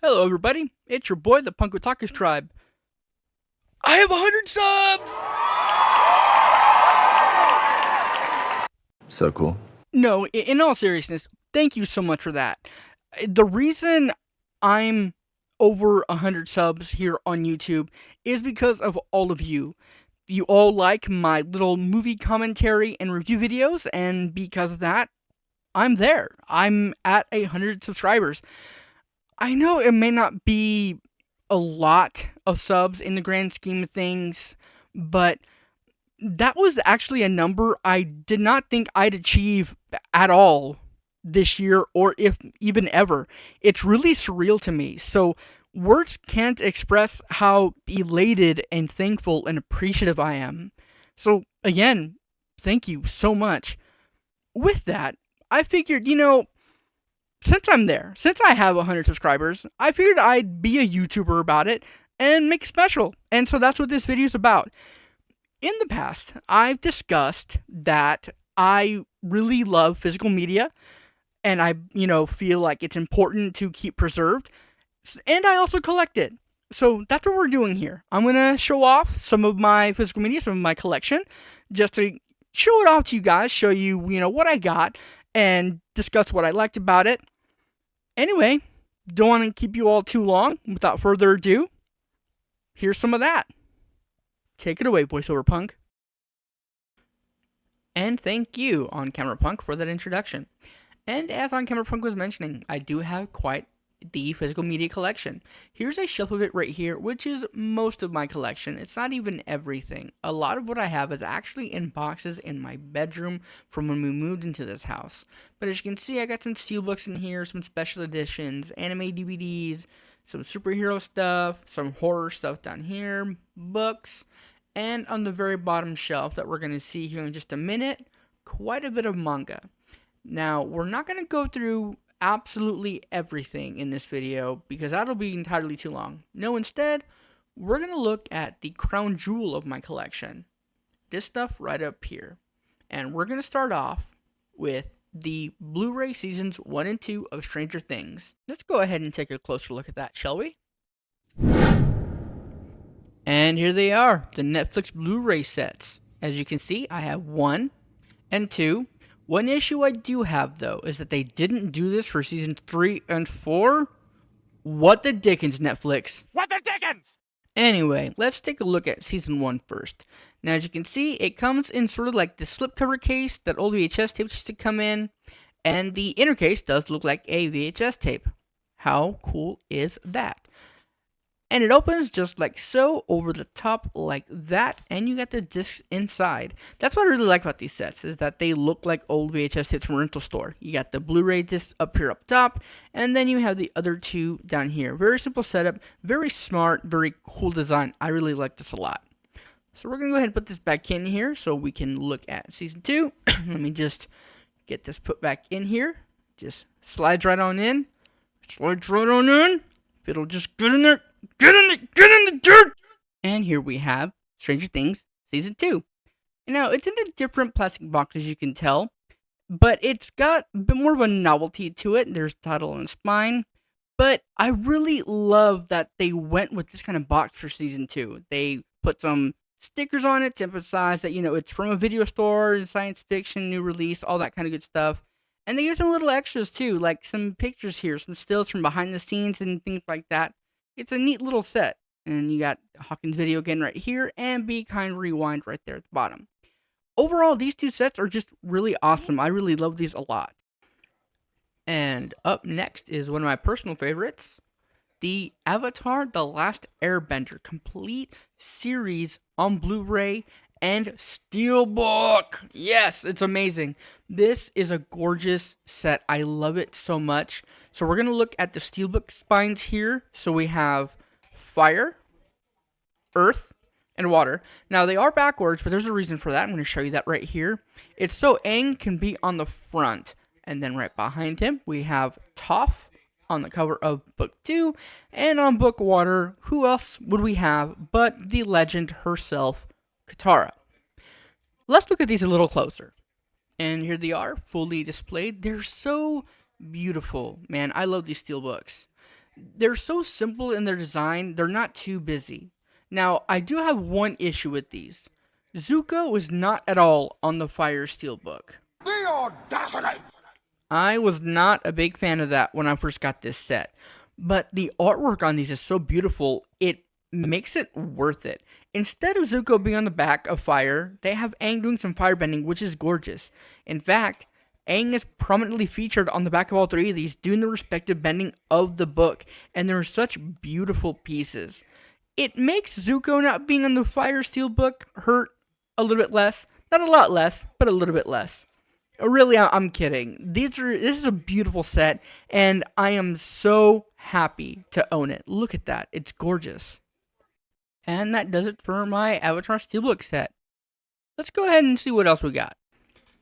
Hello, everybody. It's your boy, the Punk Otakus Tribe. I have 100 subs! So cool. No, in all seriousness, thank you so much for that. The reason I'm over 100 subs here on YouTube is because of all of you. You all like my little movie commentary and review videos, and because of that, I'm there. I'm at 100 subscribers. I know it may not be a lot of subs in the grand scheme of things, but that was actually a number I did not think I'd achieve at all this year, or if even ever. It's really surreal to me. So, words can't express how elated and thankful and appreciative I am. So, again, thank you so much. With that, I figured, since I'm there, since I have 100 subscribers, I figured I'd be a YouTuber about it and make it special. And so that's what this video is about. In the past, I've discussed that I really love physical media and I, feel like it's important to keep preserved. And I also collect it. So that's what we're doing here. I'm going to show off some of my physical media, some of my collection, just to show it off to you guys, show you, what I got, and discuss what I liked about it. Anyway, don't want to keep you all too long. Without further ado, here's some of that. Take it away, voiceover punk. And thank you, On Camera Punk, for that introduction. And as On Camera Punk was mentioning, I do have quite the physical media collection. Here's a shelf of it right here, which is most of my collection. It's not even everything. A lot of what I have is actually in boxes in my bedroom from when we moved into this house. But as you can see, I got some steelbooks in here, some special editions, anime DVDs, some superhero stuff, some horror stuff down here, books, and on the very bottom shelf that we're going to see here in just a minute, quite a bit of manga. Now, we're not going to go through absolutely everything in this video because that'll be entirely too long. No, instead, we're going to look at the crown jewel of my collection. This stuff right up here. And we're going to start off with the Blu-ray Seasons 1 and 2 of Stranger Things. Let's go ahead and take a closer look at that, shall we? And here they are, the Netflix Blu-ray sets. As you can see, I have 1 and 2. One issue I do have, though, is that they didn't do this for seasons 3 and 4. What the dickens, Netflix? What the dickens? Anyway, let's take a look at season 1 first. Now, as you can see, it comes in sort of like the slipcover case that old VHS tapes used to come in, and the inner case does look like a VHS tape. How cool is that? And it opens just like so, over the top like that, and you got the discs inside. That's what I really like about these sets, is that they look like old VHS tapes from a rental store. You got the Blu-ray disc up here up top, and then you have the other two down here. Very simple setup, very smart, very cool design. I really like this a lot. So we're going to go ahead and put this back in here so we can look at season 2. Let me just get this put back in here. Just slides right on in. Slides right on in. If it'll just get in there. Get in the dirt! And here we have Stranger Things Season 2. Now, it's in a different plastic box, as you can tell, but it's got a bit more of a novelty to it. There's title and spine, but I really love that they went with this kind of box for Season 2. They put some stickers on it to emphasize that, it's from a video store, science fiction, new release, all that kind of good stuff. And they use some little extras, too, like some pictures here, some stills from behind the scenes and things like that. It's a neat little set. And you got Hawkins Video again right here, and Be Kind Rewind right there at the bottom. Overall, these two sets are just really awesome. I really love these a lot. And up next is one of my personal favorites, the Avatar The Last Airbender complete series on Blu-ray and Steelbook. Yes, it's amazing. This is a gorgeous set. I love it so much. So we're going to look at the Steelbook spines here. So we have fire, earth, and water. Now they are backwards, but there's a reason for that. I'm going to show you that right here. It's so Aang can be on the front. And then right behind him, we have Toph on the cover of book 2. And on book water, who else would we have but the legend herself, Katara. Let's look at these a little closer. And here they are, fully displayed. They're so beautiful. Man, I love these steelbooks. They're so simple in their design, they're not too busy. Now, I do have one issue with these. Zuko was not at all on the Fire Steelbook. The audacity! I was not a big fan of that when I first got this set, but the artwork on these is so beautiful, it makes it worth it. Instead of Zuko being on the back of Fire, they have Aang doing some firebending, which is gorgeous. In fact, Aang is prominently featured on the back of all three of these, doing the respective bending of the book, and they're such beautiful pieces. It makes Zuko not being on the Fire Steel book hurt a little bit less. Not a lot less, but a little bit less. Really, I'm kidding. This is a beautiful set, and I am so happy to own it. Look at that. It's gorgeous. And that does it for my Avatar Steelbook set. Let's go ahead and see what else we got.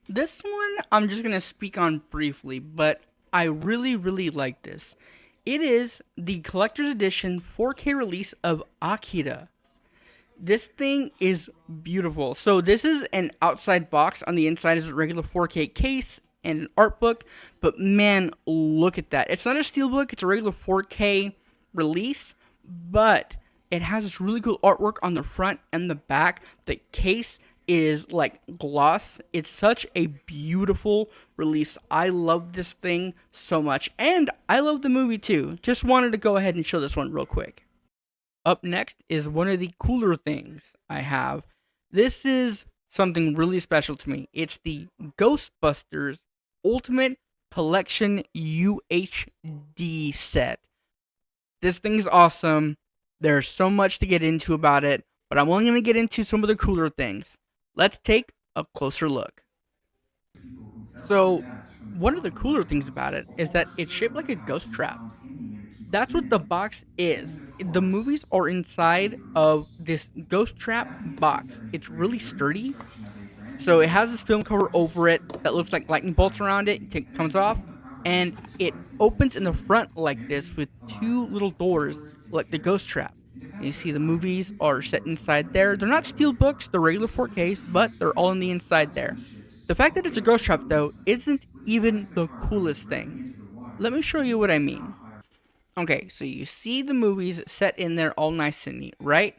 This one I'm just going to speak on briefly, but I really, really like this. It is the collector's edition 4K release of Akira. This thing is beautiful. So this is an outside box. On the inside is a regular 4K case and an art book. But man, look at that. It's not a steelbook. It's a regular 4K release. But it has this really cool artwork on the front and the back. The case is like gloss. It's such a beautiful release. I love this thing so much. And I love the movie too. Just wanted to go ahead and show this one real quick. Up next is one of the cooler things I have. This is something really special to me. It's the Ghostbusters Ultimate Collection UHD set. This thing's awesome. There's so much to get into about it, but I'm only going to get into some of the cooler things. Let's take a closer look. So, one of the cooler things about it is that it's shaped like a ghost trap. That's what the box is. The movies are inside of this ghost trap box. It's really sturdy. So it has this film cover over it that looks like lightning bolts around it. It comes off and it opens in the front like this with two little doors like the ghost trap. And you see the movies are set inside there. They're not steel books, they're regular 4Ks, but they're all in the inside there. The fact that it's a ghost trap though isn't even the coolest thing. Let me show you what I mean. Okay, so you see the movies set in there all nice and neat, right?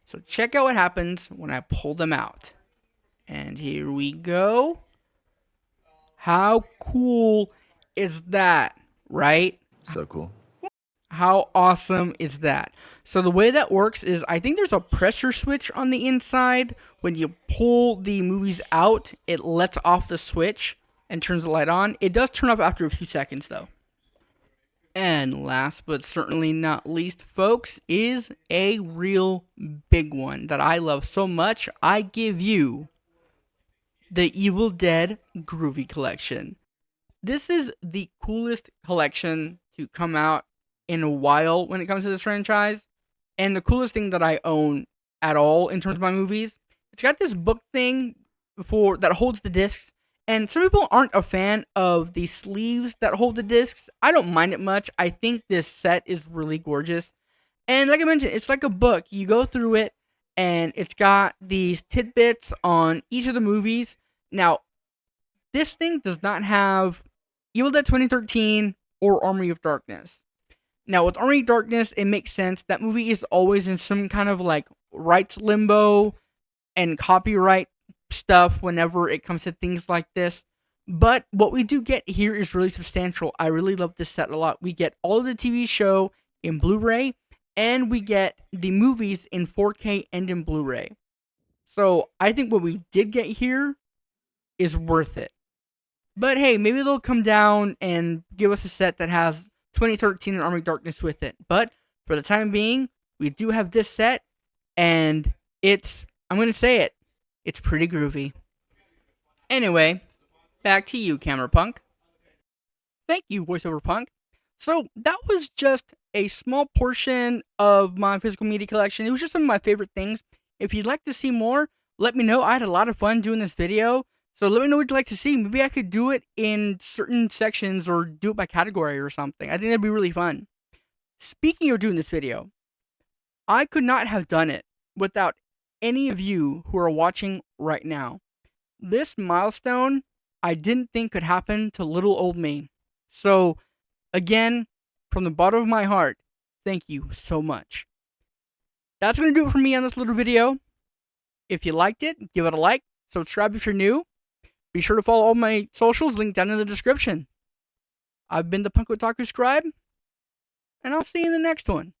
So check out what happens when I pull them out. And here we go. How cool is that, right? So cool. How awesome is that? So the way that works is I think there's a pressure switch on the inside. When you pull the movies out, it lets off the switch and turns the light on. It does turn off after a few seconds though. And last but certainly not least, folks, is a real big one that I love so much. I give you the Evil Dead Groovy Collection. This is the coolest collection to come out in a while when it comes to this franchise. And the coolest thing that I own at all in terms of my movies. It's got this book thing that holds the discs. And some people aren't a fan of the sleeves that hold the discs. I don't mind it much. I think this set is really gorgeous. And like I mentioned, it's like a book. You go through it, and it's got these tidbits on each of the movies. Now, this thing does not have Evil Dead 2013 or Army of Darkness. Now, with Army of Darkness, it makes sense. That movie is always in some kind of like rights limbo and copyright stuff whenever it comes to things like this. But what we do get here is really substantial. I really love this set a lot. We get all of the TV show in Blu-ray, and we get the movies in 4K and in Blu-ray. So I think what we did get here is worth it. But hey, maybe they'll come down and give us a set that has 2013 and Army of Darkness with it. But for the time being, we do have this set, and I'm going to say it, it's pretty groovy. Anyway, back to you, Camera Punk. Thank you, VoiceOver Punk. So that was just a small portion of my physical media collection. It was just some of my favorite things. If you'd like to see more, let me know. I had a lot of fun doing this video. So let me know what you'd like to see. Maybe I could do it in certain sections or do it by category or something. I think that'd be really fun. Speaking of doing this video, I could not have done it without any of you who are watching right now. This milestone, I didn't think could happen to little old me. So, again, from the bottom of my heart, Thank you so much. That's going to do it for me on this little video. If you liked it, give it a like, subscribe if you're new. Be sure to follow all my socials linked down in the description. I've been the Punk Otaku Scribe, and I'll see you in the next one.